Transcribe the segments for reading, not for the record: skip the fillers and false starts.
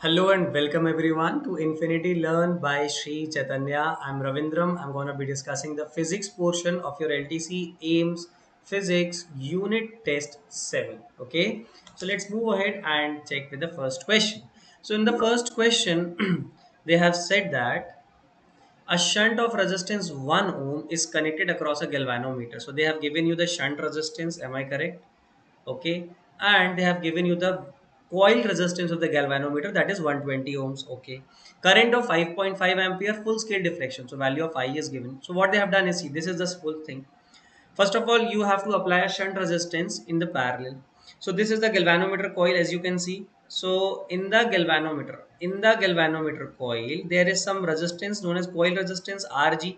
Hello and welcome everyone to Infinity Learn by Sri Chaitanya. I'm Ravindram. I'm going to be discussing the physics portion of your LTC AIMS Physics Unit Test 7. Okay, so let's move ahead and check with the first question. So, in the first question, they have said that a shunt of resistance 1 ohm is connected across a galvanometer. So, they have given you the shunt resistance. Am I correct? Okay, and they have given you the coil resistance of the galvanometer, that is 120 ohms. Okay, current of 5.5 ampere, full scale deflection, so value of I is given. So what they have done is, see, this is the full thing. First of all, you have to apply a shunt resistance in the parallel. So this is the galvanometer coil, as you can see. So in the galvanometer coil, there is some resistance known as coil resistance Rg.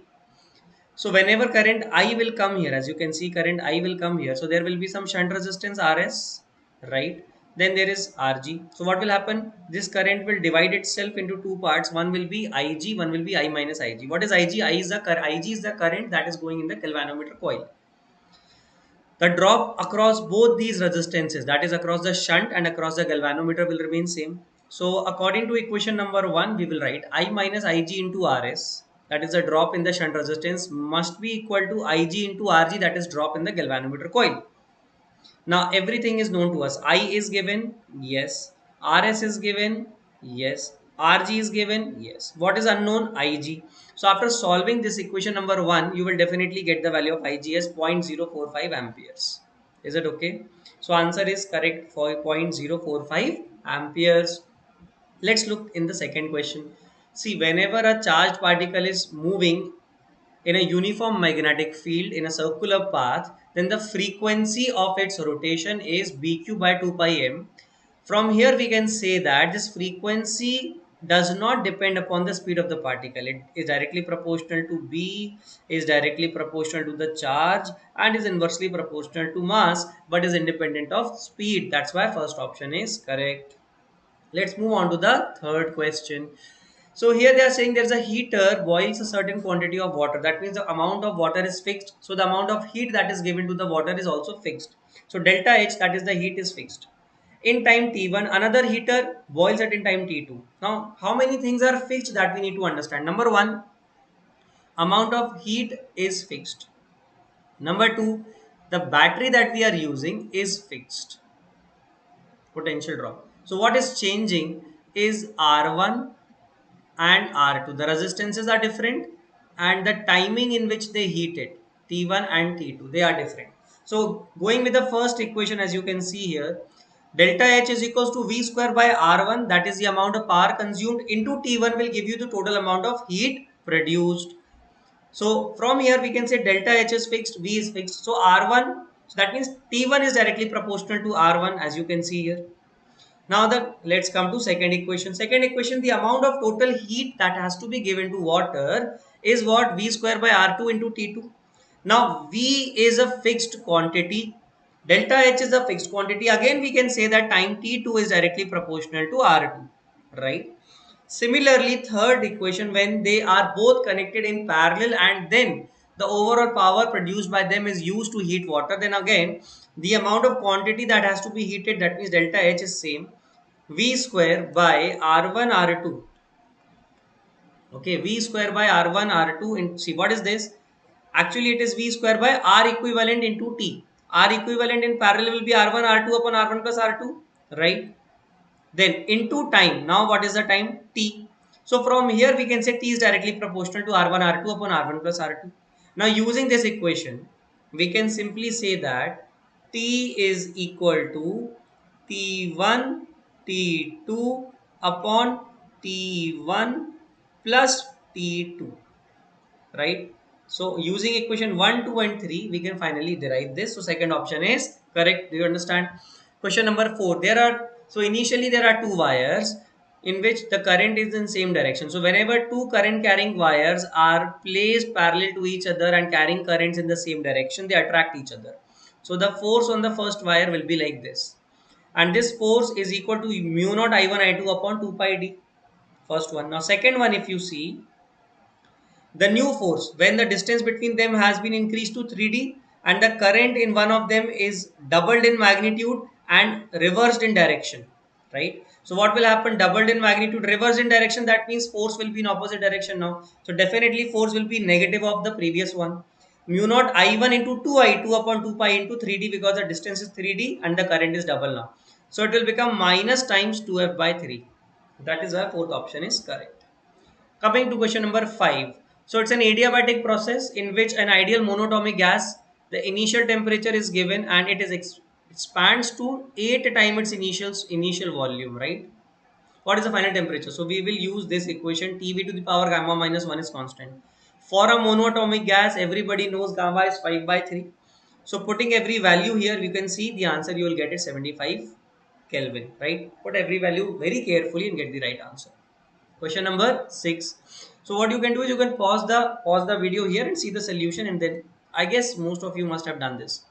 So whenever current I will come here, as you can see, current I will come here. So there will be some shunt resistance Rs, right? Then there is Rg. So what will happen? This current will divide itself into two parts. One will be Ig, one will be I minus Ig. What is Ig? Ig is the current that is going in the galvanometer coil. The drop across both these resistances, that is across the shunt and across the galvanometer, will remain same. So according to equation number 1, we will write I minus Ig into Rs, that is the drop in the shunt resistance, must be equal to Ig into Rg, that is drop in the galvanometer coil. Now everything is known to us. I is given, yes. Rs is given, yes. Rg is given, yes. What is unknown? Ig. So after solving this equation number 1, you will definitely get the value of Ig as 0.045 amperes. Is it okay? So answer is correct for 0.045 amperes. Let's look in the second question. See, whenever a charged particle is moving in a uniform magnetic field in a circular path, then the frequency of its rotation is bq by 2 pi m. From here we can say that this frequency does not depend upon the speed of the particle. It is directly proportional to b, is directly proportional to the charge, and is inversely proportional to mass, but is independent of speed. That's why first option is correct. Let's move on to the third question. So here they are saying there's a heater boils a certain quantity of water. That means the amount of water is fixed. So the amount of heat that is given to the water is also fixed. So delta H, that is the heat, is fixed. In time t1, another heater boils it in time t2. Now, how many things are fixed that we need to understand? Number one, amount of heat is fixed. Number two, the battery that we are using is fixed. Potential drop. So what is changing is R1 and R2. The resistances are different and the timing in which they heat it, T1 and T2, they are different. So going with the first equation, as you can see here, delta H is equals to V square by R1, that is the amount of power consumed, into T1 will give you the total amount of heat produced. So from here we can say delta H is fixed, V is fixed. So R1, so that means T1 is directly proportional to R1, as you can see here. Now let's come to second equation. Second equation, the amount of total heat that has to be given to water is what? V square by R2 into T2. Now V is a fixed quantity. Delta H is a fixed quantity. Again, we can say that time T2 is directly proportional to R2, right? Similarly, third equation, when they are both connected in parallel and then the overall power produced by them is used to heat water, then again the amount of quantity that has to be heated, that means delta H, is same, V square by R1 R2. Okay, V square by R1 R2, and see what is this? Actually it is V square by R equivalent into T. R equivalent in parallel will be R1 R2 upon R1 plus R2, right? Then into time. Now what is the time? T. So from here we can say T is directly proportional to R1 R2 upon R1 plus R2. Now using this equation, we can simply say that T is equal to T1 T2 upon T1 plus T2, right? So using equation 1, 2 and 3, we can finally derive this. So second option is correct. Do you understand? Question number 4. So initially there are two wires in which the current is in same direction. So whenever two current carrying wires are placed parallel to each other and carrying currents in the same direction, they attract each other. So the force on the first wire will be like this. And this force is equal to mu naught I1 I2 upon 2 pi d. First one. Now second one, if you see, the new force, when the distance between them has been increased to 3D and the current in one of them is doubled in magnitude and reversed in direction. right? So what will happen? Doubled in magnitude, reverse in direction. That means force will be in opposite direction now. So definitely force will be negative of the previous one. Mu naught I1 into 2I, 2 upon 2 pi into 3D, because the distance is 3D and the current is double now. So it will become minus times 2F by 3. That is why fourth option is correct. Coming to question number 5. So it's an adiabatic process in which an ideal monatomic gas, the initial temperature is given and it is expands to 8 times its initial volume, right? What is the final temperature? So we will use this equation, TB to the power gamma minus 1 is constant. For a monoatomic gas, everybody knows gamma is 5 by 3. So putting every value here, you can see the answer you will get is 75 Kelvin, right? Put every value very carefully and get the right answer. Question number 6. So what you can do is you can pause the video here and see the solution, and then I guess most of you must have done this.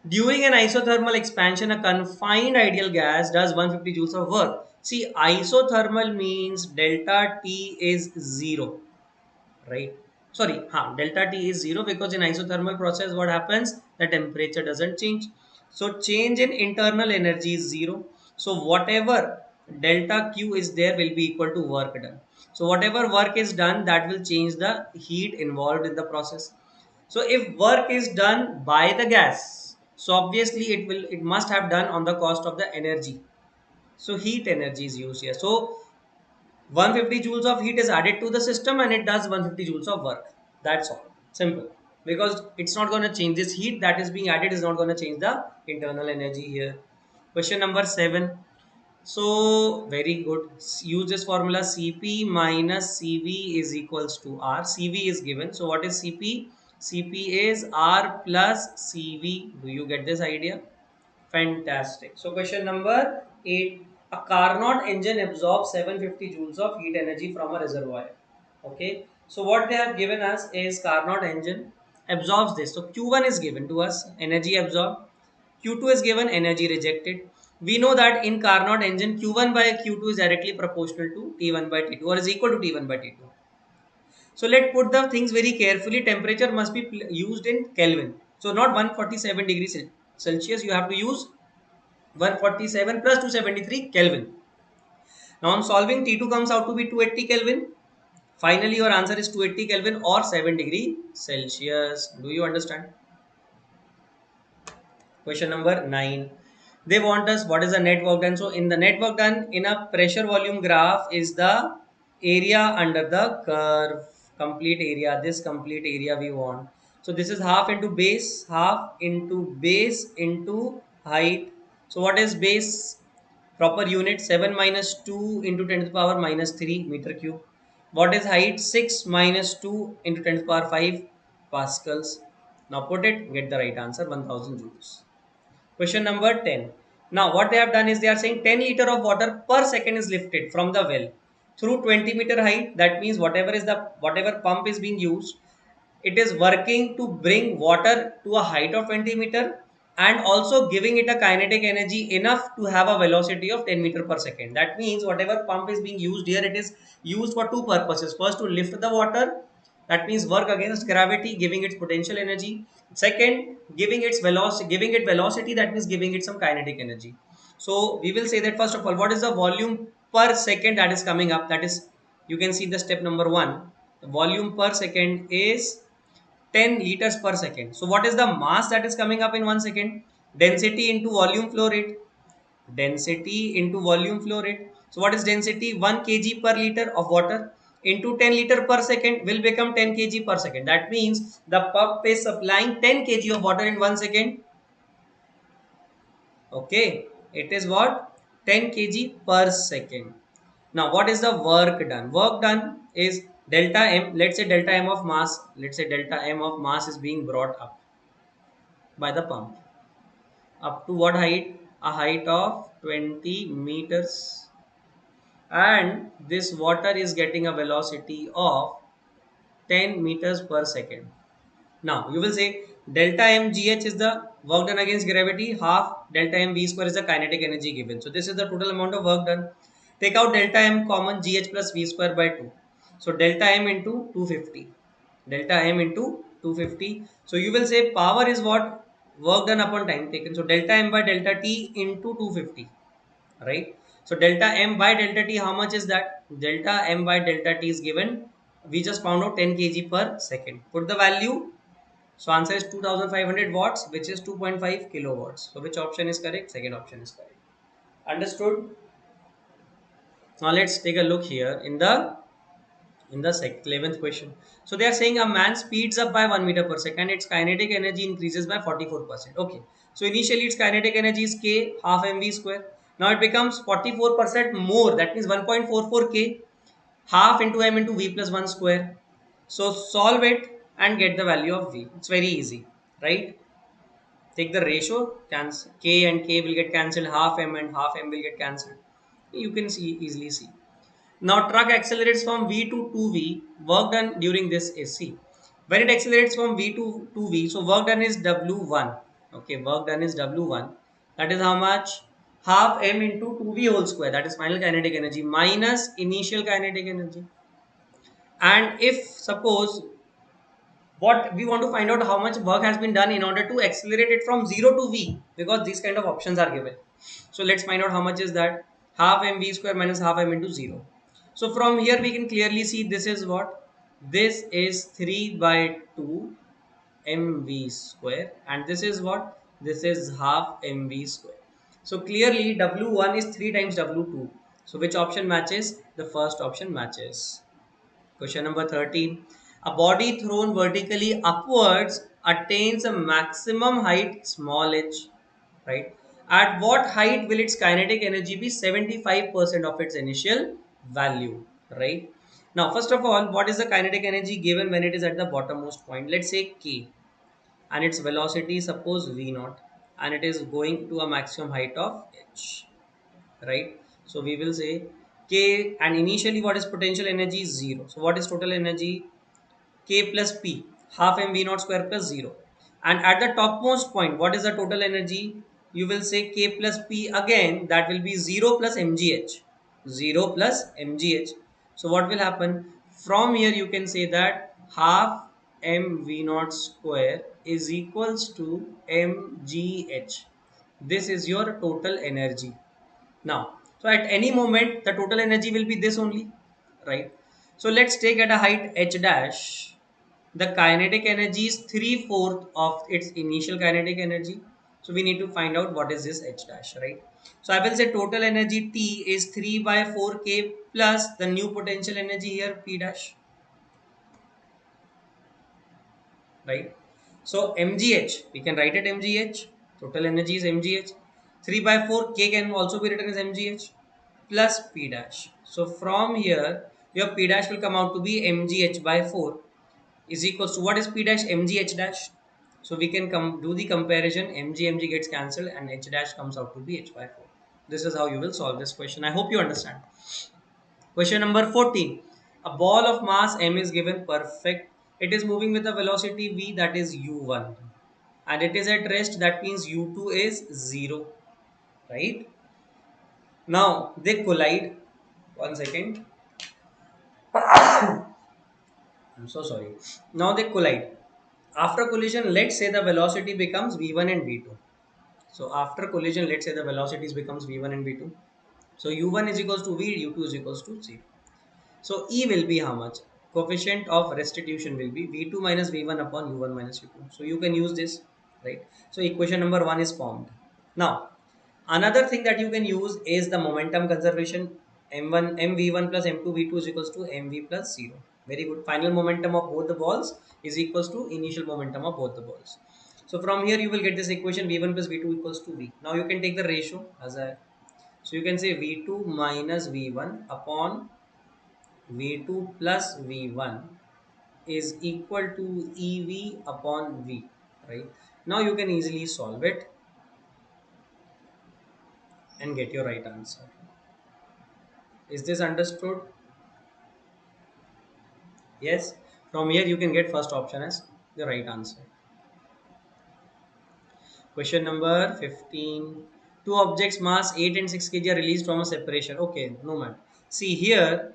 During an isothermal expansion, a confined ideal gas does 150 joules of work. See, isothermal means delta T is 0, right? Sorry, delta T is 0 because in isothermal process what happens? The temperature doesn't change. So change in internal energy is 0. So whatever delta Q is there will be equal to work done. So whatever work is done, that will change the heat involved in the process. So if work is done by the gas, so obviously it must have done on the cost of the energy. So heat energy is used here. So 150 joules of heat is added to the system and it does 150 joules of work. That's all. Simple. Because it's not going to change, this heat that is being added is not going to change the internal energy here. Question number 7. So very good. Use this formula, Cp minus Cv is equals to R. Cv is given. So what is Cp? Cp is R plus Cv. Do you get this idea? Fantastic. So question number 8. A Carnot engine absorbs 750 joules of heat energy from a reservoir. Okay. So what they have given us is Carnot engine absorbs this. So Q1 is given to us, energy absorbed. Q2 is given, energy rejected. We know that in Carnot engine, Q1 by Q2 is directly proportional to T1 by T2 or is equal to T1 by T2. So let's put the things very carefully. Temperature must be used in Kelvin. So not 147 degrees Celsius. You have to use 147 plus 273 Kelvin. Now on solving, T2 comes out to be 280 Kelvin. Finally, your answer is 280 Kelvin or 7 degree Celsius. Do you understand? Question number 9. They want us what is the net work done. So in the net work done in a pressure volume graph is the area under the curve, complete area. This complete area we want. So this is half into base, half into base into height. So what is base? Proper unit 7 minus 2 into 10 to the power minus 3 meter cube. What is height? 6 minus 2 into 10 to the power 5 pascals. Now put it, get the right answer, 1000 joules. Question number 10. Now what they have done is they are saying 10 liter of water per second is lifted from the well through 20-meter height. That means whatever pump is being used, it is working to bring water to a height of 20-meter and also giving it a kinetic energy enough to have a velocity of 10 meter per second. That means whatever pump is being used here, it is used for two purposes. First, to lift the water, that means work against gravity, giving its potential energy. Second, giving it velocity, that means giving it some kinetic energy. So we will say that first of all, what is the volume per second that is coming up? That is, you can see the step number 1. The volume per second is 10 liters per second. So what is the mass that is coming up in 1 second? Density into volume flow rate. Density into volume flow rate. So what is density? 1 kg per liter of water into 10 liter per second will become 10 kg per second. That means the pump is supplying 10 kg of water in 1 second. Okay, it is what? 10 kg per second. Now, what is the work done? Work done is delta M. Let's say delta M of mass. Let's say delta M of mass is being brought up by the pump. Up to what height? A height of 20 meters. And this water is getting a velocity of 10 meters per second. Now, you will say delta mgh is the work done against gravity, half delta mv square is the kinetic energy given. So, this is the total amount of work done. Take out delta m common, gh plus v square by 2. So, delta m into 250. Delta m into 250. So, you will say power is what? Work done upon time taken. So, delta m by delta t into 250. Right? So delta m by delta t, how much is that? Delta m by delta t is given. We just found out 10 kg per second. Put the value. So answer is 2500 watts, which is 2.5 kilowatts. So which option is correct? Second option is correct. Understood? Now let's take a look here in the 11th question. So they are saying a man speeds up by 1 meter per second. Its kinetic energy increases by 44%. Okay. So initially its kinetic energy is k half mv square. Now it becomes 44% more. That means 1.44 k half into m into v plus 1 square. So solve it and get the value of v. It's very easy, right? Take the ratio, cancel k and k will get cancelled. Half m and half m will get cancelled. You can easily see. Now truck accelerates from V to 2V, work done during this is C. When it accelerates from V to 2V, so work done is W1. Okay, work done is W1. That is how much? Half m into 2V whole square. That is final kinetic energy minus initial kinetic energy. And if suppose what we want to find out how much work has been done in order to accelerate it from 0 to V, because these kind of options are given. So let's find out how much is that. Half mv square minus half m into 0. So from here we can clearly see this is what? This is 3 by 2 mv square, and this is what? This is half mv square. So clearly W1 is 3 times W2. So which option matches? The first option matches. Question number 13. A body thrown vertically upwards attains a maximum height small h, right? At what height will its kinetic energy be 75% of its initial value, right? Now, first of all, what is the kinetic energy given when it is at the bottommost point? Let's say k, and its velocity suppose v naught, and it is going to a maximum height of h, right? So we will say k, and initially what is potential energy? 0. So what is total energy? K plus p, half m v naught square plus 0. And at the topmost point, what is the total energy? You will say k plus p again, that will be 0 plus mgh. 0 plus mgh. So what will happen? From here you can say that half m v naught square is equals to mgh. This is your total energy. Now, so at any moment, the total energy will be this only, right? So let's take at a height h dash, the kinetic energy is 3/4 of its initial kinetic energy. So we need to find out what is this h dash, right? So I will say total energy T is 3 by 4k plus the new potential energy here P dash, right? So mgh, we can write it mgh. Total energy is mgh. 3 by 4 k can also be written as mgh plus p dash. So from here, your p dash will come out to be mgh by 4 is equals to what is p dash? Mgh dash. So we can do the comparison. Mg gets cancelled and h dash comes out to be h by 4. This is how you will solve this question. I hope you understand. Question number 14. A ball of mass m is given perfect. It is moving with a velocity v, that is u1. And it is at rest, that means u2 is 0. Right? Now they collide. One second. I'm so sorry. Now they collide. After collision, let's say the velocity becomes v1 and v2. So after collision, let's say the velocities becomes v1 and v2. So u1 is equals to v, u2 is equals to 0. So E will be how much? Coefficient of restitution will be V2 minus V1 upon U1 minus U2. So you can use this, right? So equation number 1 is formed. Now, another thing that you can use is the momentum conservation. M1, MV1 plus M2 V2 is equals to MV plus 0. Very good. Final momentum of both the balls is equals to initial momentum of both the balls. So from here you will get this equation V1 plus V2 equals to V. Now you can take the ratio as a, so you can say V2 minus V1 upon V2 plus V1 is equal to EV upon V, right? Now you can easily solve it and get your right answer. Is this understood? Yes. From here you can get first option as the right answer. Question number 15. Two objects mass 8 and 6 kg are released from a separation. Okay, no man. See here,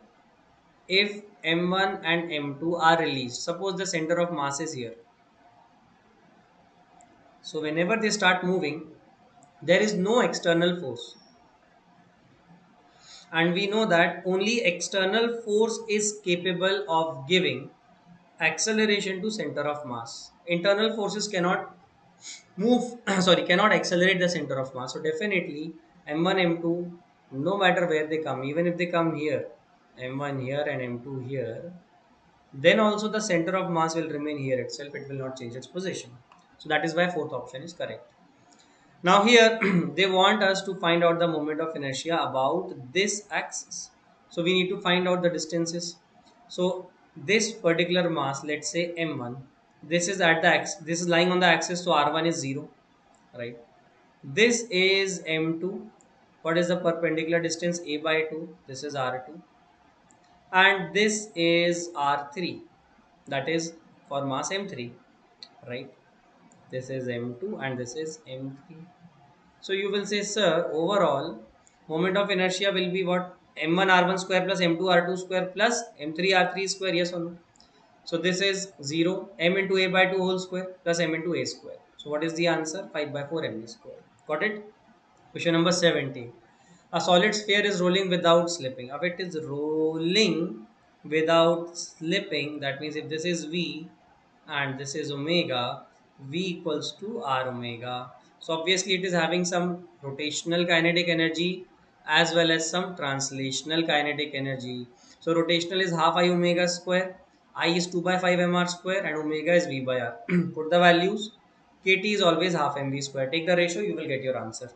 if M1 and M2 are released, suppose the center of mass is here. So whenever they start moving, there is no external force. and we know that only external force is capable of giving acceleration to center of mass. Internal forces cannot move sorry, cannot accelerate the center of mass. So definitely m1 m2, no matter where they come, even if they come here, m1 here and m2 here, then also the center of mass will remain here itself, it will not change its position. So that is why fourth option is correct. Now here they want us to find out the moment of inertia about this axis. So we need to find out the distances. So this particular mass, let's say m1, this is at the axis, this is lying on the axis, so r1 is 0, right? This is m2. What is the perpendicular distance? A by 2. This is r2. And this is r3. That is for mass m3, right? This is m2 and this is m3. So you will say, sir, overall moment of inertia will be what? M1 R1 square plus M2 R2 square plus M3 R3 square, yes or no? So this is 0, M into A by 2 whole square plus M into A square. So what is the answer? 5 by 4 MB square. Got it? Question number 17. A solid sphere is rolling without slipping. If it is rolling without slipping, that means if this is V and this is omega, V equals to R omega. So obviously it is having some rotational kinetic energy as well as some translational kinetic energy. So rotational is half I omega square, I is 2 by 5 mr square and omega is V by R. Put the values. Kt is always half mv square. Take the ratio, you will get your answer.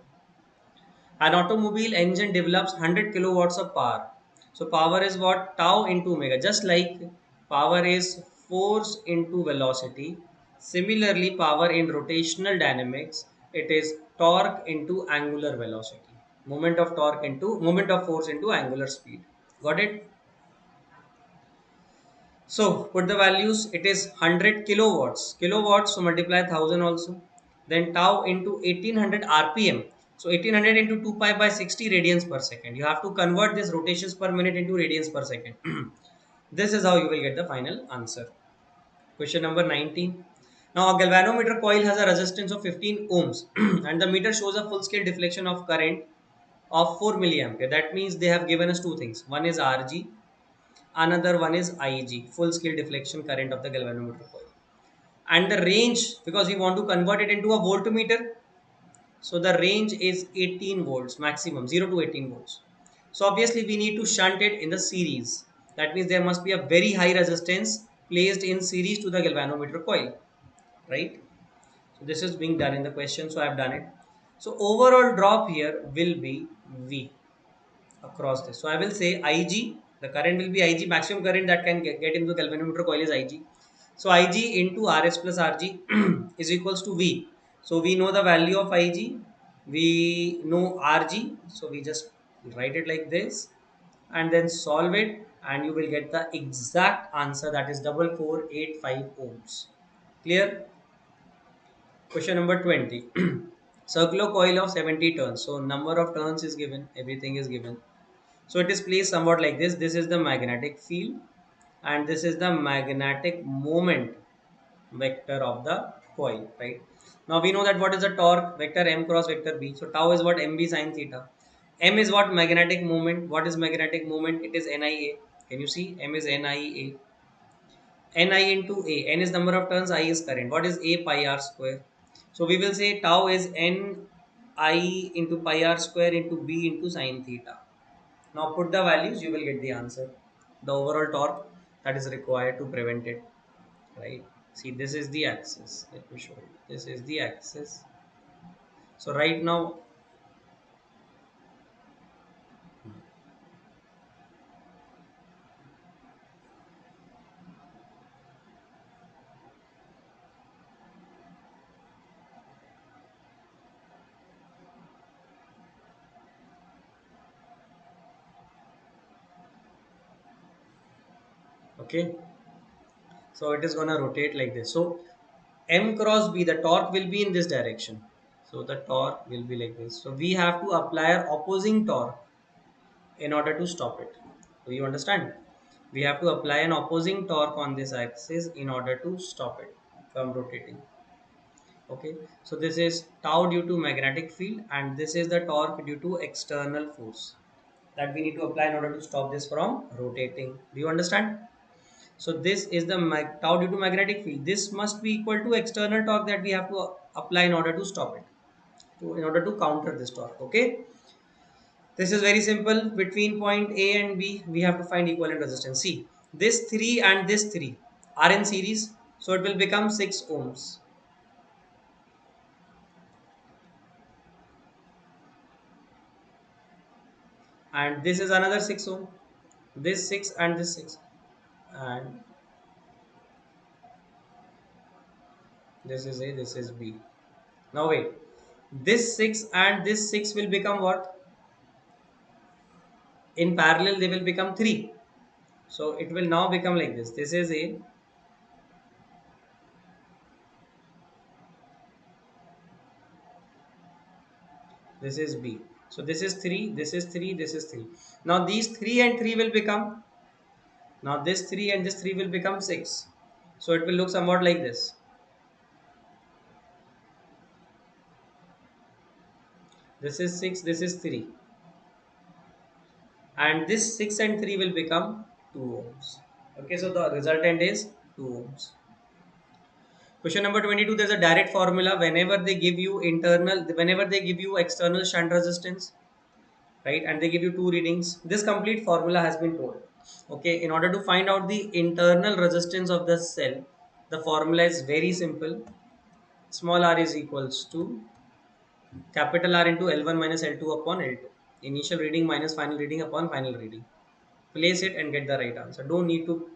An automobile engine develops 100 kilowatts of power. So power is what? Tau into omega. Just like power is force into velocity, similarly power in rotational dynamics, it is torque into angular velocity. Moment of force into angular speed. Got it? So put the values. It is 100 kilowatts. Kilowatts, so multiply 1000 also. Then tau into 1800 RPM. So 1800 into 2 pi by 60 radians per second. You have to convert this rotations per minute into radians per second. This is how you will get the final answer. Question number 19. Now a galvanometer coil has a resistance of 15 ohms and the meter shows a full scale deflection of current of 4 milliampere. That means they have given us two things. One is Rg, another one is Ig, full scale deflection current of the galvanometer coil. And the range, because we want to convert it into a voltmeter, so the range is 18 volts maximum, 0 to 18 volts. So obviously we need to shunt it in the series. That means there must be a very high resistance placed in series to the galvanometer coil, right? So this is being done in the question, so I have done it. So overall drop here will be V across this. So I will say Ig, the current will be Ig, maximum current that can get into the galvanometer coil is Ig. So Ig into Rs plus Rg is equals to V. So we know the value of Ig, we know Rg, so we just write it like this and then solve it and you will get the exact answer, that is 4485 ohms. Clear? Question number 20. Circular coil of 70 turns. So number of turns is given, everything is given. So it is placed somewhat like this. This is the magnetic field and this is the magnetic moment vector of the coil, right? Now we know that what is the torque vector m cross vector b. So tau is what? Mb sin theta. M is what? Magnetic moment. What is magnetic moment? It is NIA. Can you see? M is NIA. Ni into A. N is number of turns, I is current. What is A? Pi r square. So we will say tau is N I into pi r square into B into sin theta. Now put the values, you will get the answer. The overall torque that is required to prevent it, right? See, this is the axis. Let me show you. This is the axis. So right now, okay. So it is gonna rotate like this. So M cross B, the torque will be in this direction. So the torque will be like this. So we have to apply our opposing torque in order to stop it. Do you understand? We have to apply an opposing torque on this axis in order to stop it from rotating. Okay, so this is tau due to magnetic field and this is the torque due to external force. that we need to apply in order to stop this from rotating. Do you understand? So this is the tau due to magnetic field. This must be equal to external torque that we have to apply in order to stop it, in order to counter this torque. Okay. This is very simple. Between point A and B, we have to find equivalent resistance. See, this 3 and this 3 are in series, so it will become 6 ohms. And this is another 6 ohm. This 6 and this 6. And this is A, this is B. Now wait. This 6 and this 6 will become what? In parallel, they will become 3. So it will now become like this. This is A, this is B. So this is 3, this is 3, this is 3. Now these 3 and 3 will become, now this 3 and this 3 will become 6. So it will look somewhat like this. This is 6, this is 3. And this 6 and 3 will become 2 ohms. Okay, so the resultant is 2 ohms. Question number 22, there's a direct formula whenever they give you whenever they give you external shunt resistance, right, and they give you two readings, this complete formula has been told. Okay, in order to find out the internal resistance of the cell, the formula is very simple. Small r is equals to capital R into L1 minus L2 upon L2. Initial reading minus final reading upon final reading. Place it and get the right answer. No need to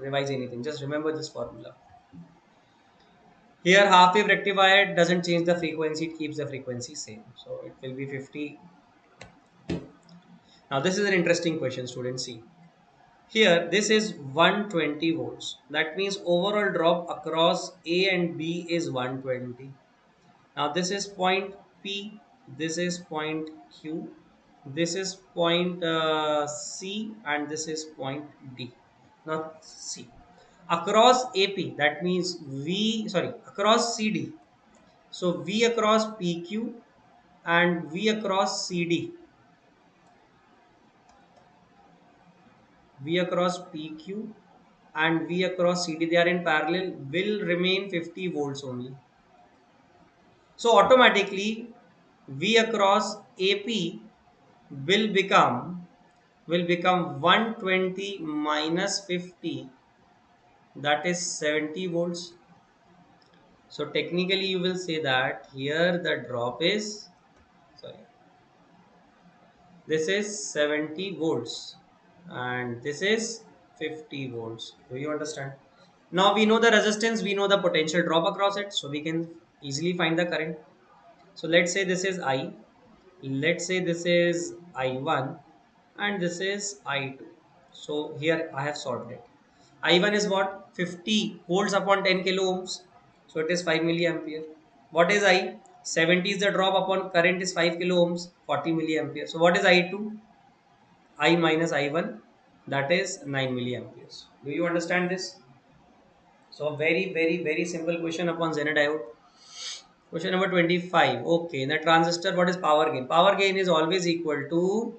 revise anything. Just remember this formula. Here half wave rectifier doesn't change the frequency, it keeps the frequency same. So it will be 50. Now this is an interesting question, students. See. Here this is 120 volts. That means overall drop across A and B is 120. Now this is point P, this is point Q, this is point C, and this is point D. Now C. Across AP, that means across CD. So V across PQ and V across CD. V across PQ and V across CD, they are in parallel, will remain 50 volts only. So automatically V across AP will become 120 minus 50, that is 70 volts. So technically you will say that here the drop is, sorry, this is 70 volts and this is 50 volts. Do you understand? Now we know the resistance, we know the potential drop across it, so we can easily find the current. So let's say this is I, let's say this is I1 and this is I2. So here I have solved it. I1 is what? 50 volts upon 10 kilo ohms. So it is 5 milliampere. What is I? 70 is the drop upon current is 5 kilo ohms, 40 milliampere. So what is I2? I minus I1, that is 9 milliamperes. Do you understand this? So a very simple question upon Zener diode. Question number 25. Okay, in the transistor, what is power gain? Power gain is always equal to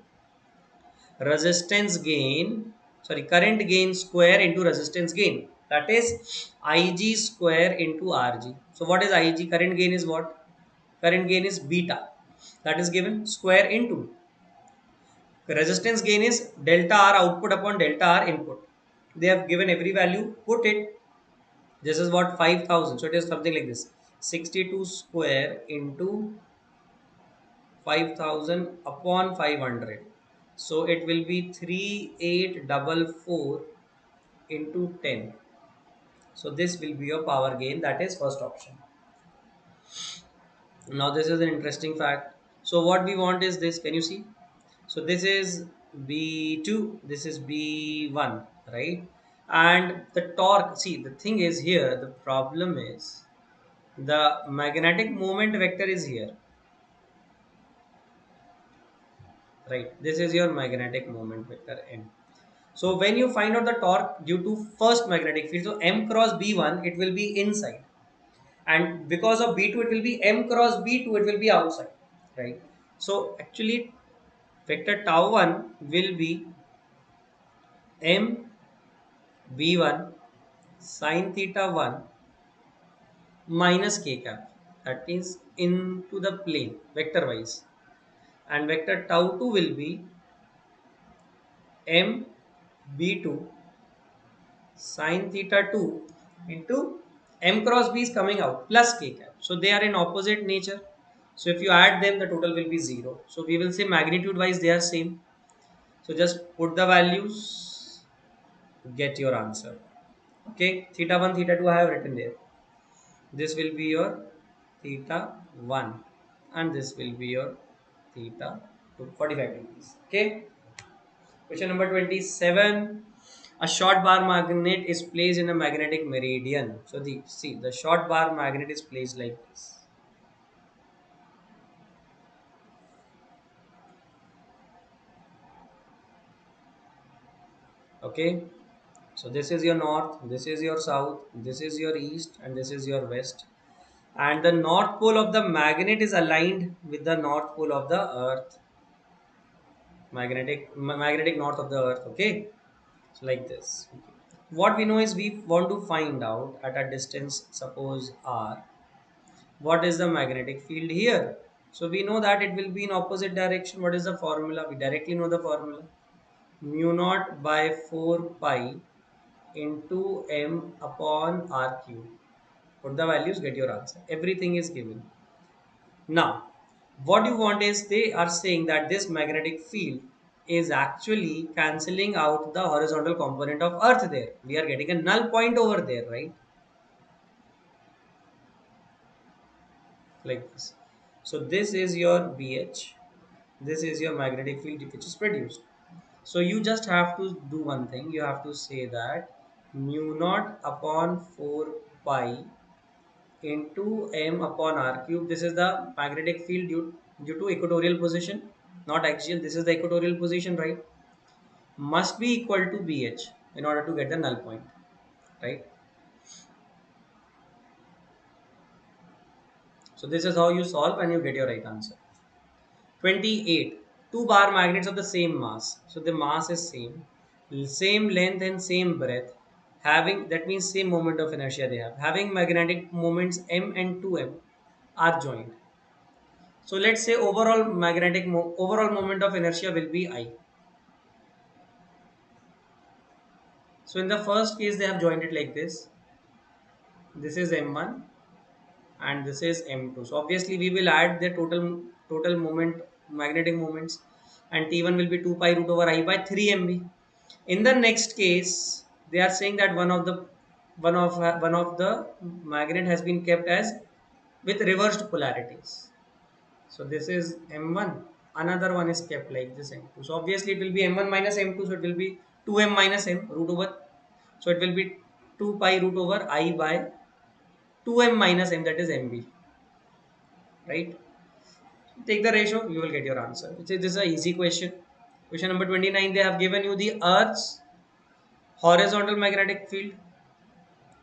resistance gain, current gain square into resistance gain. That is Ig square into Rg. So what is Ig? Current gain is what? Current gain is beta. That is given square into. Resistance gain is delta R output upon delta R input. They have given every value, put it. This is what 5000. So it is something like this. 62 square into 5000 upon 500. So it will be 3844 into 10. So this will be your power gain. That is first option. Now this is an interesting fact. So what we want is this. Can you see? So this is B2, this is B1, right? And the torque, see, the thing is here, the problem is the magnetic moment vector is here, right? This is your magnetic moment vector M. So when you find out the torque due to first magnetic field, so M cross B1, it will be inside. And because of B2, it will be M cross B2, it will be outside, right? So actually Vector tau 1 will be m v1 sin theta 1 minus k cap. That means into the plane vector wise. And vector tau 2 will be m b2 sin theta 2 into m cross b is coming out plus k cap. So they are in opposite nature. So if you add them, the total will be 0. So we will say magnitude wise they are same. So just put the values, get your answer. Okay, theta 1, theta 2 I have written there. This will be your theta 1 and this will be your theta 2, 45 degrees. Okay. Question number 27. A short bar magnet is placed in a magnetic meridian. So the short bar magnet is placed like this. Okay. So this is your north, this is your south, this is your east, and this is your west. And the north pole of the magnet is aligned with the north pole of the earth. Magnetic north of the earth. Okay. So like this. Okay. What we know is we want to find out at a distance, suppose r, what is the magnetic field here. So we know that it will be in opposite direction. What is the formula? We directly know the formula. Mu naught by 4 pi into m upon r cube. Put the values, get your answer. Everything is given. Now, what you want is they are saying that this magnetic field is actually cancelling out the horizontal component of earth there. We are getting a null point over there, right? Like this. So this is your BH. This is your magnetic field which is produced. So you just have to do one thing. You have to say that mu naught upon 4 pi into m upon r cube. This is the magnetic field due to equatorial position, not axial. This is the equatorial position, right? Must be equal to BH in order to get the null point, right? So this is how you solve and you get your right answer. 28. Two bar magnets of the same mass. So the mass is same length and same breadth. Having, that means same moment of inertia they have. Having magnetic moments m and 2m are joined. So let's say overall moment of inertia will be I. So in the first case they have joined it like this. This is m1 and this is m2. So obviously we will add the total moment magnetic moments, and t1 will be 2 pi root over I by 3 mb. In the next case they are saying that one of the magnet has been kept as with reversed polarities. So this is m1, another one is kept like this m2. So obviously it will be m1 minus m2, so it will be 2m minus m root over, so it will be 2 pi root over I by 2m minus m, that is mb, right? Take the ratio, you will get your answer. This is an easy question. Question number 29, they have given you the earth's horizontal magnetic field.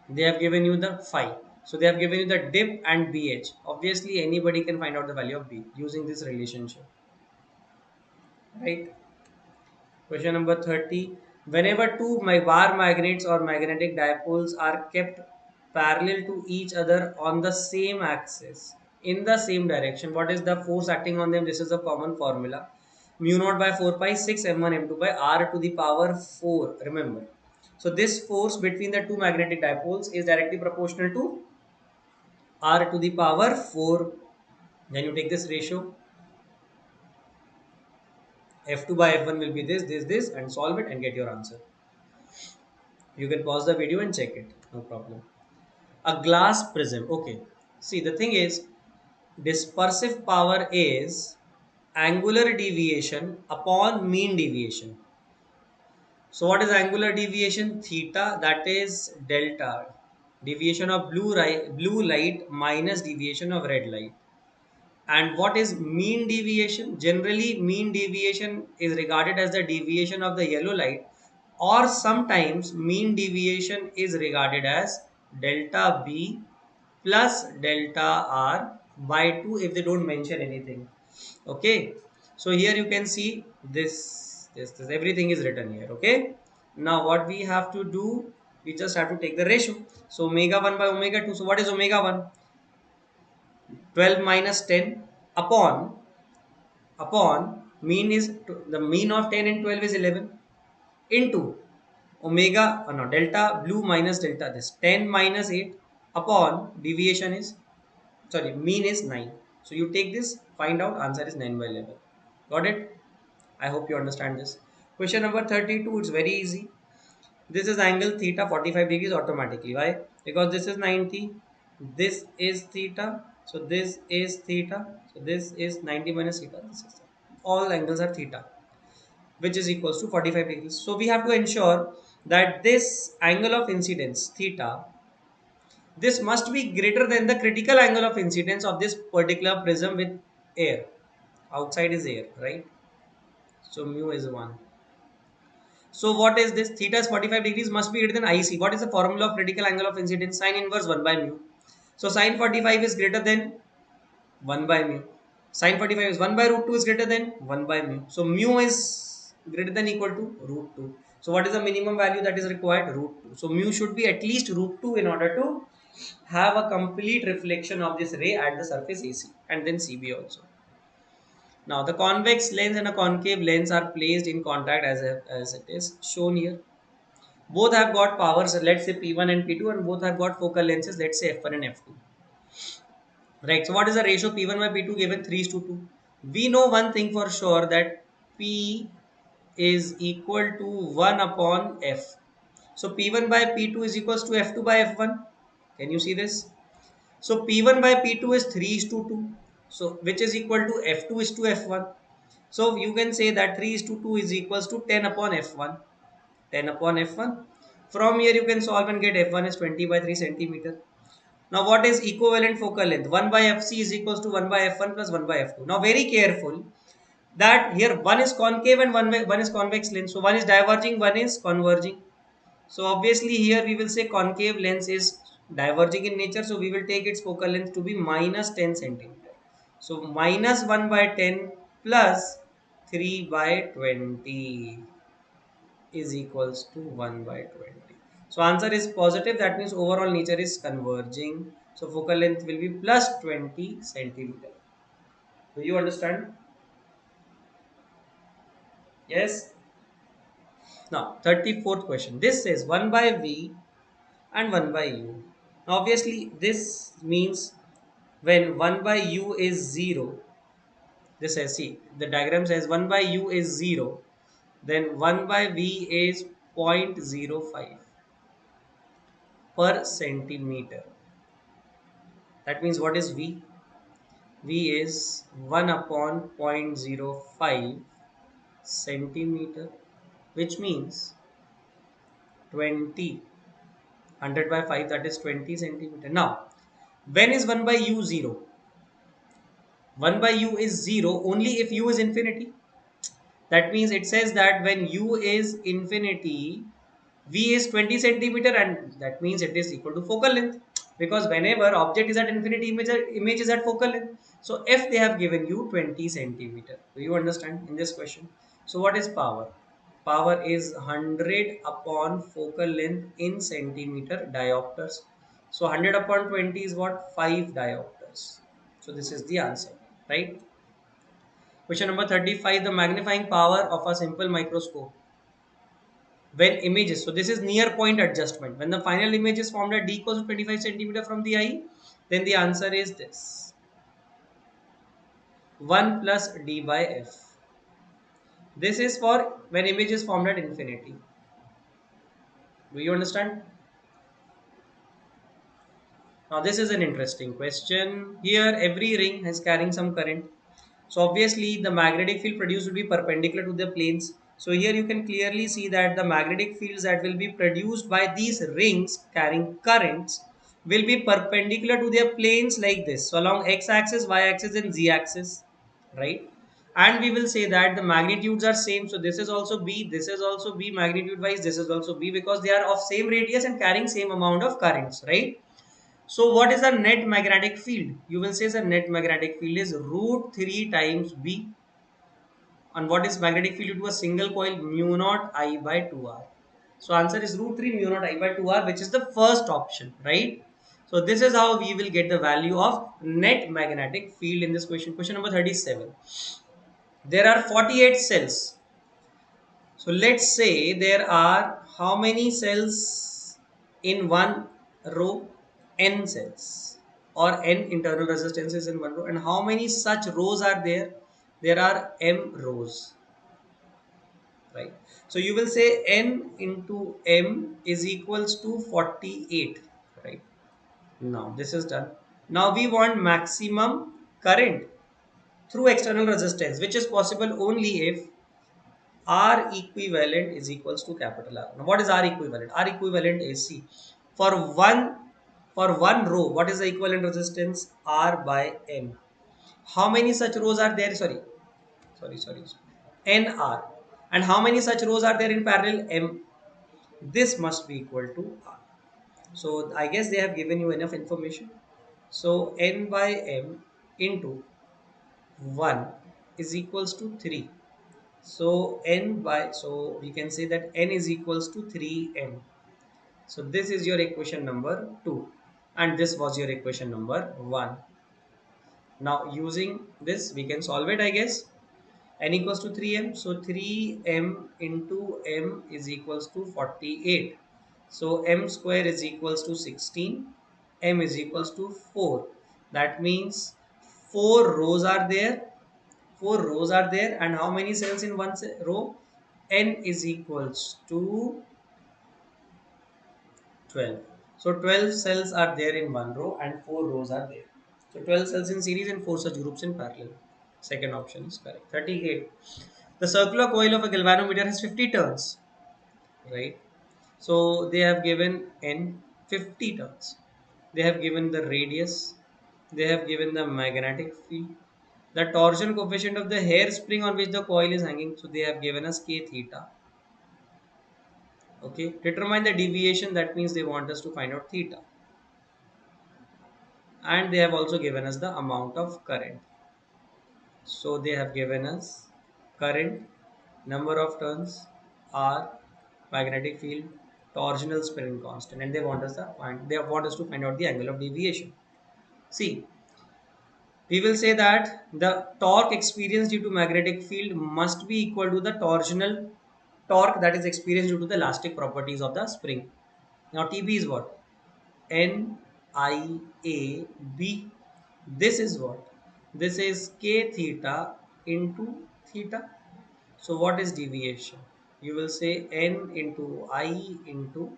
They have given you the phi. So they have given you the dip and BH. Obviously anybody can find out the value of B using this relationship, right? Question number 30. Whenever two bar magnets or magnetic dipoles are kept parallel to each other on the same axis in the same direction, what is the force acting on them? This is a common formula. Mu naught by 4 pi 6 m1 m2 by r to the power 4. Remember. So this force between the two magnetic dipoles is directly proportional to r to the power 4. Then you take this ratio. F2 by F1 will be this, and solve it and get your answer. You can pause the video and check it, no problem. A glass prism. Okay. See, the thing is, dispersive power is angular deviation upon mean deviation. So what is angular deviation? Theta, that is delta. Deviation of blue light minus deviation of red light. And what is mean deviation? Generally, mean deviation is regarded as the deviation of the yellow light, or sometimes mean deviation is regarded as delta B plus delta R by 2 if they don't mention anything. Okay, so here you can see this everything is written here. Okay. Now what we have to do, we just have to take the ratio. So omega 1 by omega 2. So what is omega 1? 12 minus 10 upon mean is the mean of 10 and 12 is 11 into omega no delta blue minus delta this 10 minus 8 upon deviation is, sorry, mean is 9. So you take this, find out, answer is 9 by 11. Got it? I hope you understand this. Question number 32, it's very easy. This is angle theta 45 degrees automatically. Why? Because this is 90, this is theta, so this is theta, so this is 90 minus theta, this is, all angles are theta, which is equals to 45 degrees. So we have to ensure that this angle of incidence theta, this must be greater than the critical angle of incidence of this particular prism with air. Outside is air, right? So mu is 1. So what is this? Theta is 45 degrees, must be greater than IC. What is the formula of critical angle of incidence? Sine inverse 1 by mu. So sine 45 is greater than 1 by mu. Sine 45 is 1 by root 2 is greater than 1 by mu. So mu is greater than equal to root 2. So what is the minimum value that is required? Root 2. So mu should be at least root 2 in order to have a complete reflection of this ray at the surface AC and then CB also. Now the convex lens and a concave lens are placed in contact as it is shown here. Both have got powers, let's say P1 and P2, and both have got focal lenses, let's say F1 and F2. Right. So what is the ratio P1 by P2 given 3 to 2? We know one thing for sure, that P is equal to 1 upon F. So P1 by P2 is equals to F2 by F1. Can you see this? So P1 by P2 is 3 is to 2. So which is equal to F2 is to F1. So you can say that 3 is to 2 is equals to 10 upon F1. 10 upon F1. From here you can solve and get F1 is 20 by 3 centimeter. Now what is equivalent focal length? 1 by Fc is equals to 1 by F1 plus 1 by F2. Now very careful that here one is concave and one is convex lens. So one is diverging, one is converging. So obviously here we will say concave lens is diverging in nature. So we will take its focal length to be minus 10 centimeter. So minus 1 by 10 plus 3 by 20 is equals to 1 by 20. So answer is positive. That means overall nature is converging. So focal length will be plus 20 centimeter. Do you understand? Yes. Now 34th question. This says 1 by V and 1 by U. Now obviously this means when 1 by U is 0. This says, see, the diagram says 1 by U is 0. Then 1 by V is 0.05 per centimeter. That means what is V? V is 1 upon 0.05 centimeter, which means 20, 100 by 5, that is 20 centimeter. Now, when is 1 by U 0? 1 by U is 0 only if U is infinity. That means it says that when U is infinity, V is 20 centimeter, and that means it is equal to focal length, because whenever object is at infinity, image is at focal length. So if they have given you 20 centimeter, do you understand in this question? So what is power? Power is 100 upon focal length in centimeter diopters. So 100 upon 20 is what? 5 diopters. So this is the answer, right? Question number 35, the magnifying power of a simple microscope when images, so this is near point adjustment, when the final image is formed at d equals to 25 centimeter from the eye, then the answer is this, 1 plus d by f. This is for when image is formed at infinity. Do you understand? Now this is an interesting question. Here every ring is carrying some current. So obviously the magnetic field produced will be perpendicular to the planes. So here you can clearly see that the magnetic fields that will be produced by these rings carrying currents will be perpendicular to their planes like this. So along x-axis, y-axis and z-axis, right? And we will say that the magnitudes are same. So this is also B, this is also B magnitude wise, this is also B, because they are of same radius and carrying same amount of currents, right? So what is the net magnetic field? You will say the net magnetic field is root 3 times B. And what is magnetic field due to a single coil? Mu naught I by 2r. So answer is root 3 mu naught I by 2r, which is the first option, right? So this is how we will get the value of net magnetic field in this question. Question number 37. There are 48 cells. So let's say there are how many cells in one row? N cells or n internal resistances in one row. And how many such rows are there? There are m rows, right? So you will say n into m is equals to 48, right? Now this is done. Now we want maximum current through external resistance, which is possible only if R equivalent is equals to capital R. Now what is R equivalent? R equivalent is, see, for one row, what is the equivalent resistance? R by N. How many such rows are there? Sorry. NR. And how many such rows are there in parallel? M. This must be equal to R. So I guess they have given you enough information. So N by M into 1 is equals to 3. So we can say that n is equals to 3n. So this is your equation number 2 and this was your equation number 1. Now using this we can solve it, I guess. N equals to 3m, so 3m into m is equals to 48. So m square is equals to 16, m is equals to 4. That means 4 rows are there and how many cells in one row? N is equals to 12. So 12 cells are there in one row and 4 rows are there. So 12 cells in series and 4 such groups in parallel. Second option is correct. 38. The circular coil of a galvanometer has 50 turns, right? So they have given N 50 turns. They have given the radius. They have given the magnetic field. The torsion coefficient of the hairspring on which the coil is hanging. So they have given us K theta. Okay. Determine the deviation. That means they want us to find out theta. And they have also given us the amount of current. So they have given us current, number of turns, R, magnetic field, torsional spring constant, and they want us to find out the angle of deviation. See, we will say that the torque experienced due to magnetic field must be equal to the torsional torque that is experienced due to the elastic properties of the spring. Now TB is what? NIAB. This is what? This is K theta into theta. So what is deviation? You will say N into I into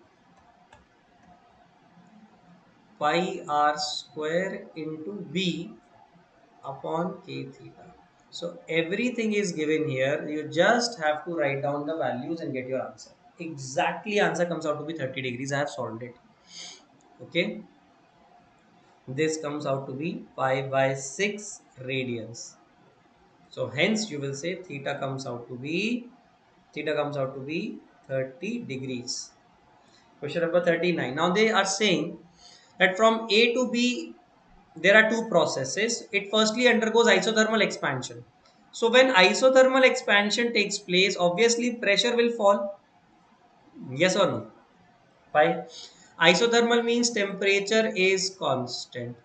pi r square into B upon K theta. So everything is given here. You just have to write down the values and get your answer. Exactly answer comes out to be 30 degrees. I have solved it. Okay. This comes out to be pi by 6 radians. So hence you will say theta comes out to be 30 degrees. Question number 39. Now they are saying that from A to B there are two processes. It firstly undergoes isothermal expansion. So when isothermal expansion takes place, obviously pressure will fall. Yes or no? Why? Isothermal means temperature is constant.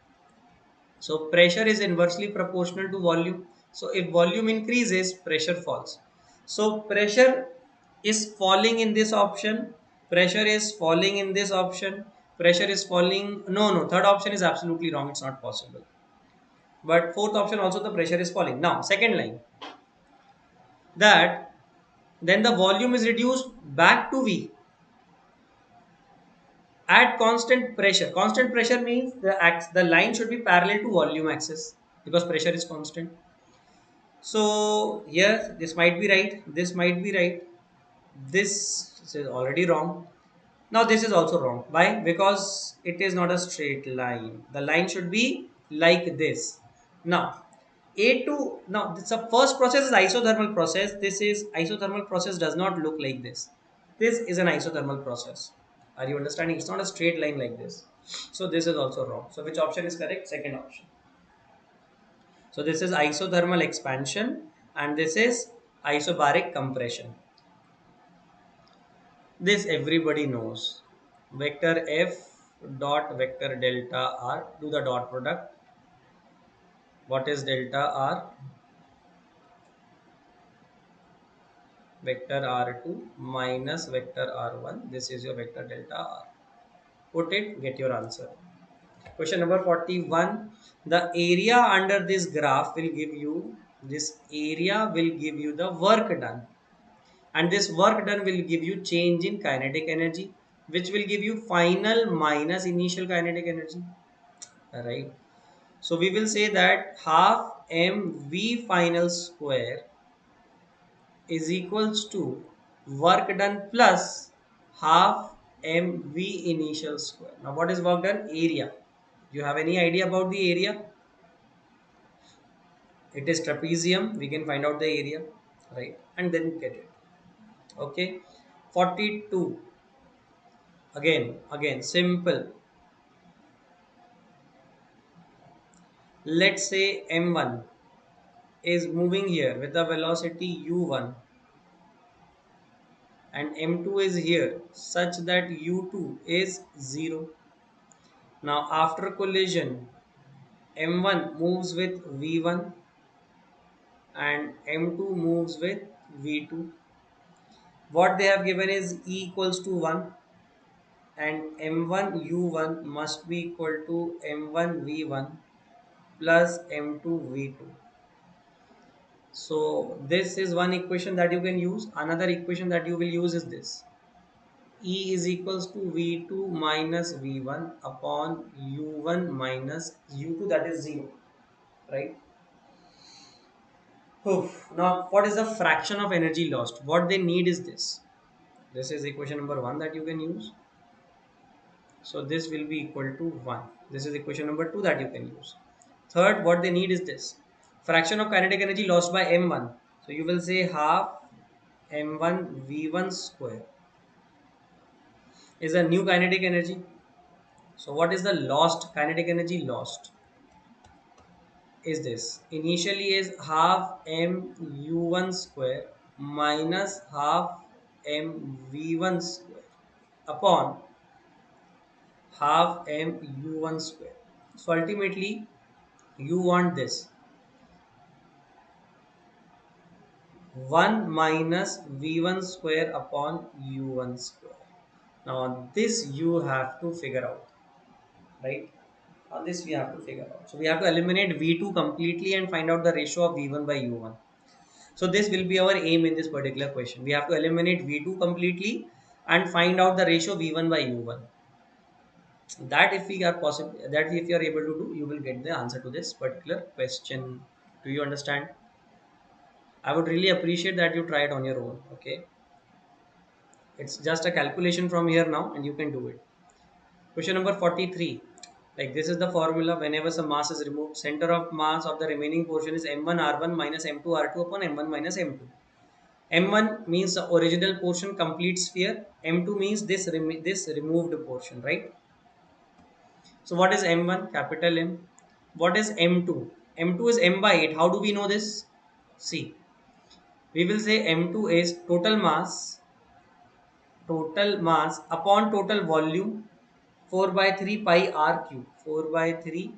So pressure is inversely proportional to volume. So if volume increases, pressure falls. So pressure is falling in this option. Pressure is falling in this option. Pressure is falling. No. Third option is absolutely wrong. It's not possible. But fourth option also the pressure is falling. Now second line, that then the volume is reduced back to V at constant pressure. Constant pressure means the line should be parallel to volume axis because pressure is constant. So here this might be right, this might be right, this is already wrong. Now this is also wrong. Why? Because it is not a straight line. The line should be like this. Now A2, now this the first process is isothermal process. This is isothermal process does not look like this. This is an isothermal process. Are you understanding? It's not a straight line like this. So this is also wrong. So which option is correct? Second option. So this is isothermal expansion and this is isobaric compression. This everybody knows. Vector F dot vector delta R, do the dot product. What is delta R? Vector R2 minus vector R1. This is your vector delta R. Put it, get your answer. Question number 41. The area under this graph will give you, this area will give you the work done. And this work done will give you change in kinetic energy, which will give you final minus initial kinetic energy. Right. So we will say that half mv final square is equals to work done plus half mv initial square. Now what is work done? Area. Do you have any idea about the area? It is trapezium. We can find out the area, right? And then get it. Okay. 42. Again, simple. Let's say m1 is moving here with the velocity u1 and m2 is here such that u2 is 0. Now after collision, m1 moves with v1 and m2 moves with v2. What they have given is E equals to 1 and m1 u1 must be equal to m1 v1 plus m2 v2. So this is one equation that you can use. Another equation that you will use is this. E is equals to v2 minus v1 upon u1 minus u2, that is 0, right? Oof. Now what is the fraction of energy lost? What they need is this. This is equation number 1 that you can use. So this will be equal to 1. This is equation number 2 that you can use. Third, what they need is this. Fraction of kinetic energy lost by m1. So you will say half m1 v1 square is a new kinetic energy. So what is the lost kinetic energy lost? Is this. Initially is half m u1 square minus half m v1 square upon half m u1 square. So ultimately you want this 1 minus v1 square upon u1 square. Now this you have to figure out, right? Now this we have to figure out. So we have to eliminate v2 completely and find out the ratio of v1 by u1. So this will be our aim in this particular question. We have to eliminate v2 completely and find out the ratio v1 by u1. That if we are possible, that if you are able to do, you will get the answer to this particular question. Do you understand? I would really appreciate that you try it on your own. Okay. It's just a calculation from here now and you can do it. Question number 43. Like this is the formula. Whenever some mass is removed, center of mass of the remaining portion is m1 r1 minus m2 r2 upon m1 minus m2. M1 means the original portion, complete sphere. M2 means this removed portion, right? So what is M1? Capital M. What is M2? M2 is M by 8. How do we know this? See, we will say M2 is total mass upon total volume 4 by 3 pi r cube. 4 by 3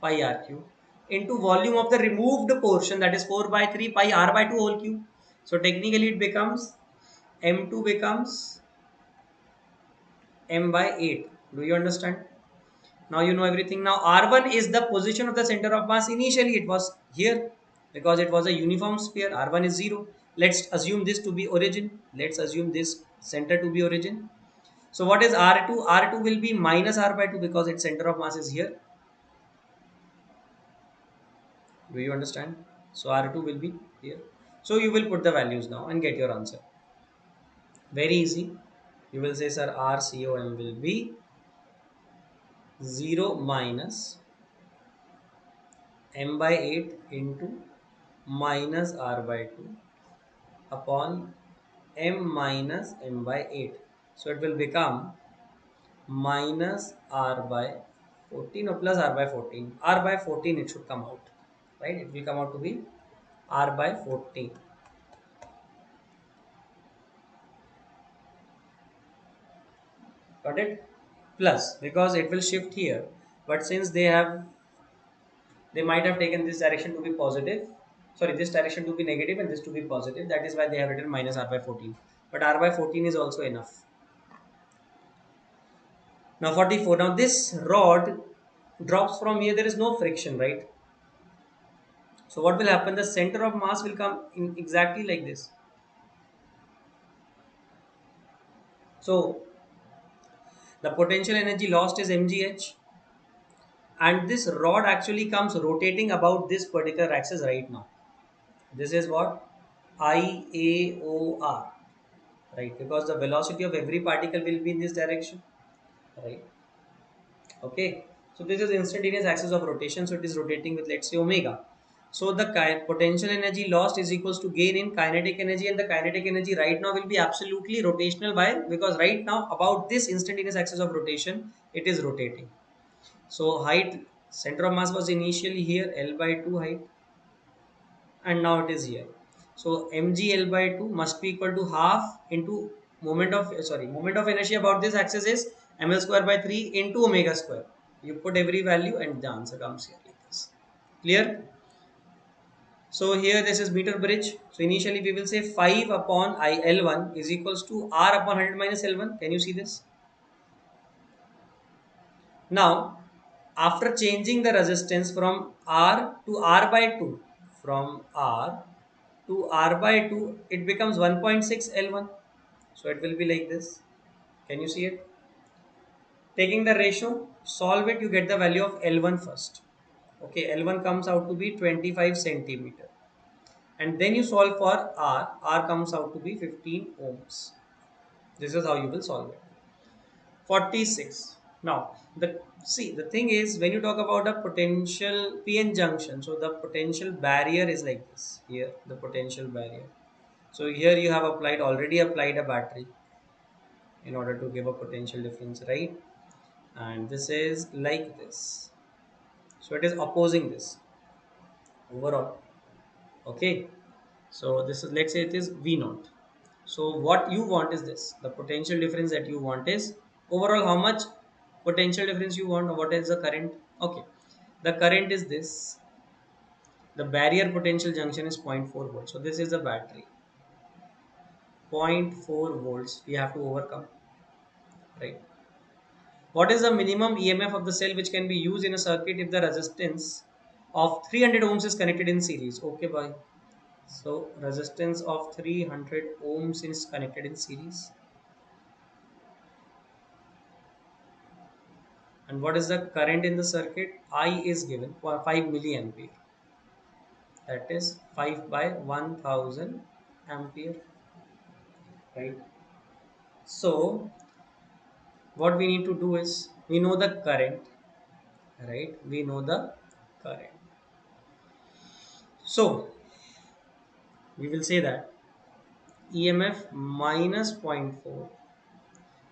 pi r cube into volume of the removed portion, that is 4 by 3 pi r by 2 whole cube. So technically it becomes M2 becomes m by 8. Do you understand? Now you know everything. Now R1 is the position of the center of mass. Initially it was here because it was a uniform sphere. R1 is 0. Let's assume this to be origin. Let's assume this center to be origin. So what is R2? R2 will be minus R by 2 because its center of mass is here. Do you understand? So R2 will be here. So you will put the values now and get your answer. Very easy. You will say, sir, RCOM will be 0 minus m by 8 into minus r by 2 upon m minus m by 8. So it will become minus r by 14 or plus r by 14. R by 14 it should come out, right? It will come out to be r by 14. Got it? Plus, because it will shift here, but since they might have taken this direction to be positive, sorry, this direction to be negative and this to be positive. That is why they have written minus r by 14. But r by 14 is also enough. Now 44. Now this rod drops from here. There is no friction, right? So what will happen? The center of mass will come in exactly like this. So the potential energy lost is mgh, and this rod actually comes rotating about this particular axis right now. This is what IAOR, right? Because the velocity of every particle will be in this direction, right? Okay. So this is instantaneous axis of rotation. So it is rotating with, let's say, omega. So the potential energy lost is equals to gain in kinetic energy, and the kinetic energy right now will be absolutely rotational. Why? Because right now about this instantaneous axis of rotation, it is rotating. So height, center of mass was initially here, L by 2 height, and now it is here. So mg L by 2 must be equal to half into moment of inertia about this axis is ml square by 3 into omega square. You put every value and the answer comes here like this. Clear? So here this is meter bridge. So initially we will say 5 upon I L1 is equals to R upon 100 minus L1. Can you see this? Now, after changing the resistance from R to R by 2, from R to R by 2, it becomes 1.6 L1. So it will be like this. Can you see it? Taking the ratio, solve it, you get the value of L1 first. Okay, L1 comes out to be 25 centimeter. And then you solve for R comes out to be 15 ohms. This is how you will solve it. 46. Now, the thing is, when you talk about a potential PN junction, so the potential barrier is like this. Here, the potential barrier. So here you have already applied a battery in order to give a potential difference, right? And this is like this. So it is opposing this overall. Okay. So this is, let's say it is V naught. So what you want is this. The potential difference that you want is overall how much potential difference you want, or what is the current. Okay. The current is this. The barrier potential junction is zero point 0.4 volts. So this is the battery. Zero point 0.4 volts we have to overcome. Right. What is the minimum EMF of the cell which can be used in a circuit if the resistance of 300 ohms is connected in series? Okay, bye. So resistance of 300 ohms is connected in series. And what is the current in the circuit? I is given for 5 milliampere. That is 5 by 1000 ampere. Right. So what we need to do is, we know the current. Right. We know the current. So we will say that EMF minus zero point 0.4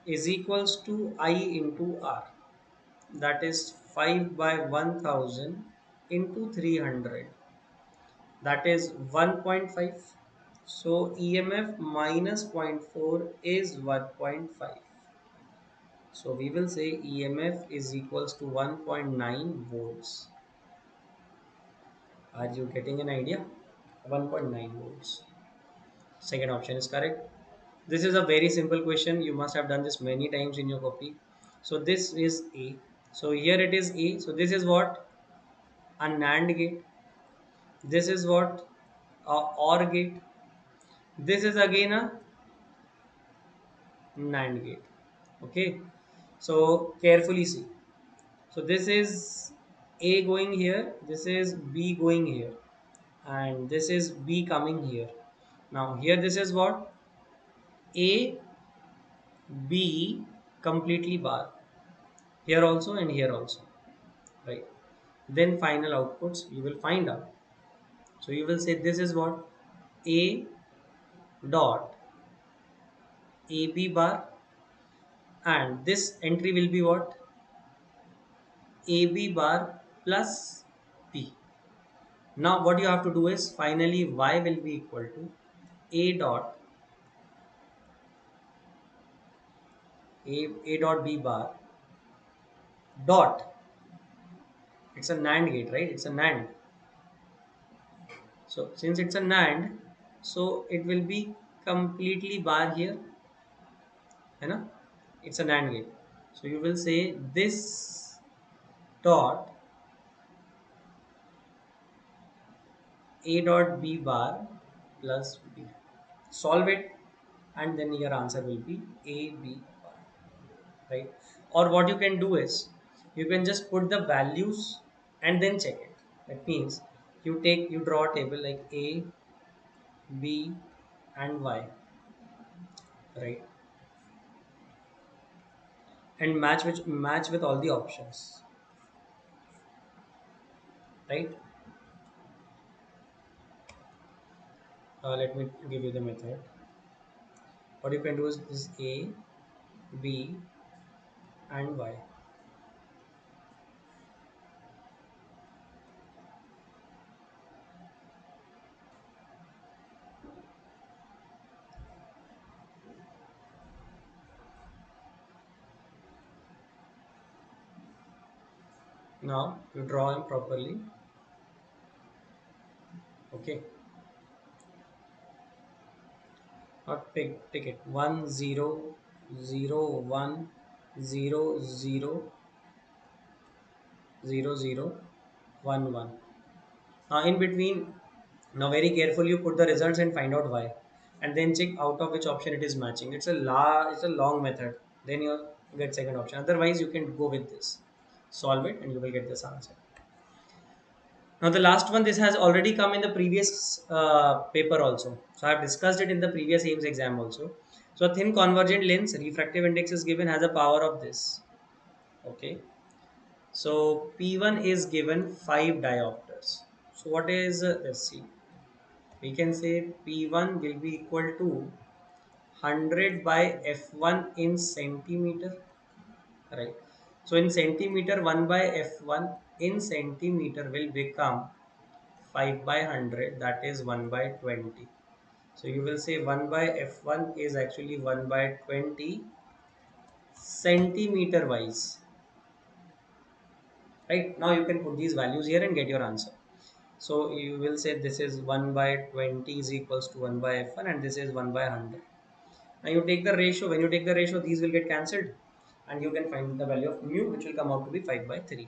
is equals to I into R. That is 5 by 1000 into 300. That is 1.5. So EMF minus zero point 0.4 is 1.5. So we will say EMF is equals to 1.9 volts. Are you getting an idea? 1.9 volts. Second option is correct. This is a very simple question. You must have done this many times in your copy. So this is A. So here it is A. So this is what? A NAND gate. This is what? A OR gate. This is again a NAND gate. Okay. So carefully see. So this is A going here. This is B going here. And this is B coming here. Now here this is what? A, B completely bar. Here also and here also. Right. Then final outputs you will find out. So you will say this is what? A dot AB bar, and this entry will be what? AB bar plus P. Now what you have to do is, finally Y will be equal to A dot A dot B bar dot, it's a NAND gate, right? It's a NAND. So since it's a NAND, so it will be completely bar here, you know, it's a NAND gate. So you will say this dot A dot B bar plus B. Solve it, and then your answer will be A B bar, right? Or what you can do is you can just put the values and then check it. That means you draw a table like A, B, and Y, right? And match with all the options, right? Let me give you the method. What you can do is this A, B, and Y. Now you draw them properly. Okay. Not take it. 1 0 0 1 0 0 0 0 1 1. Now in between, now very carefully you put the results and find out why, and then check out of which option it is matching. It's a long method. Then you get second option. Otherwise, you can go with this. Solve it, and you will get this answer. Now the last one, this has already come in the previous paper also. So I have discussed it in the previous AIMS exam also. So a thin convergent lens, refractive index is given, has a power of this. Okay. So P1 is given 5 diopters. So what is, let's see, we can say P1 will be equal to 100 by F1 in centimeter, right? So in centimeter, 1 by F1 in centimeter will become 5 by 100, that is 1 by 20. So you will say 1 by F1 is actually 1 by 20 centimeter wise, right? Now you can put these values here and get your answer. So you will say this is 1 by 20 is equals to 1 by F1, and this is 1 by 100. Now you take the ratio. When you take the ratio, these will get cancelled, and you can find the value of mu, which will come out to be 5 by 3.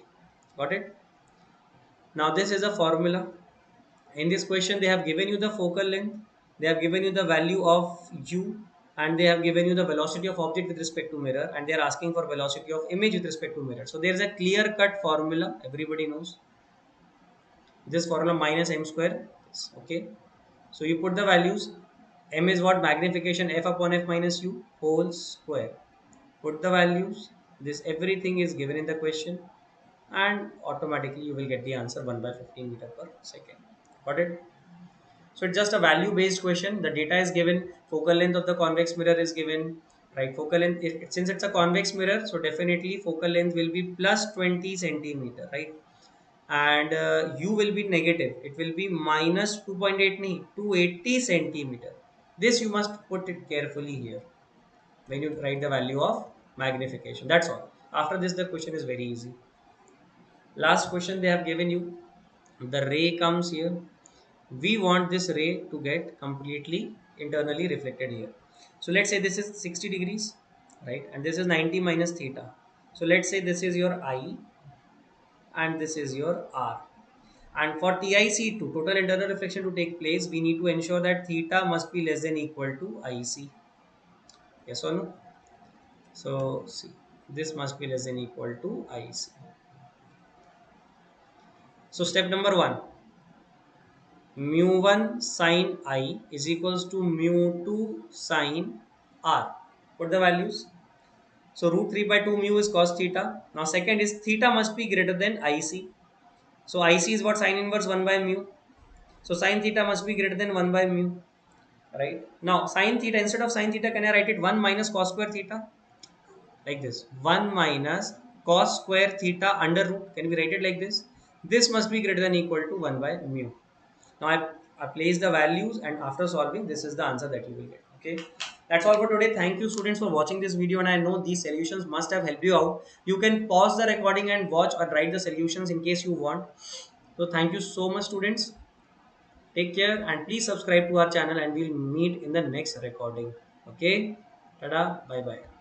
Got it? Now this is a formula. In this question, they have given you the focal length, they have given you the value of u, and they have given you the velocity of object with respect to mirror, and they are asking for velocity of image with respect to mirror. So there is a clear cut formula, everybody knows this formula, minus m square. Okay, so you put the values. M is what? Magnification f upon f minus u whole square. Put the values. This everything is given in the question, and automatically you will get the answer 1 by 15 meter per second. Got it? So it's just a value based question. The data is given, focal length of the convex mirror is given, right? Focal length, since it's a convex mirror, so definitely focal length will be plus 20 centimeter, right? And u will be negative, it will be minus 2.8, 280 centimeter. This you must put it carefully here when you write the value of magnification. That's all. After this, the question is very easy. Last question they have given you, the ray comes here. We want this ray to get completely internally reflected here. So let's say this is 60 degrees, right? And this is 90 minus theta. So let's say this is your I and this is your R. And for TIC2, total internal reflection, to take place, we need to ensure that theta must be less than equal to IC. Yes or no? So see, this must be less than equal to IC. So step number 1, mu1 sine I is equals to mu2 sine R. Put the values. So root 3 by 2 mu is cos theta. Now second is theta must be greater than IC. So IC is what? Sine inverse 1 by mu. So sine theta must be greater than 1 by mu. Right? Now sine theta, instead of sine theta, can I write it 1 minus cos square theta? Like this. 1 minus cos square theta under root. Can we write it like this? This must be greater than equal to 1 by mu. Now I place the values, and after solving, this is the answer that you will get. Okay. That's all for today. Thank you, students, for watching this video. And I know these solutions must have helped you out. You can pause the recording and watch or write the solutions in case you want. So, thank you so much, students. Take care and please subscribe to our channel, and we'll meet in the next recording. Okay? Tada. Bye bye.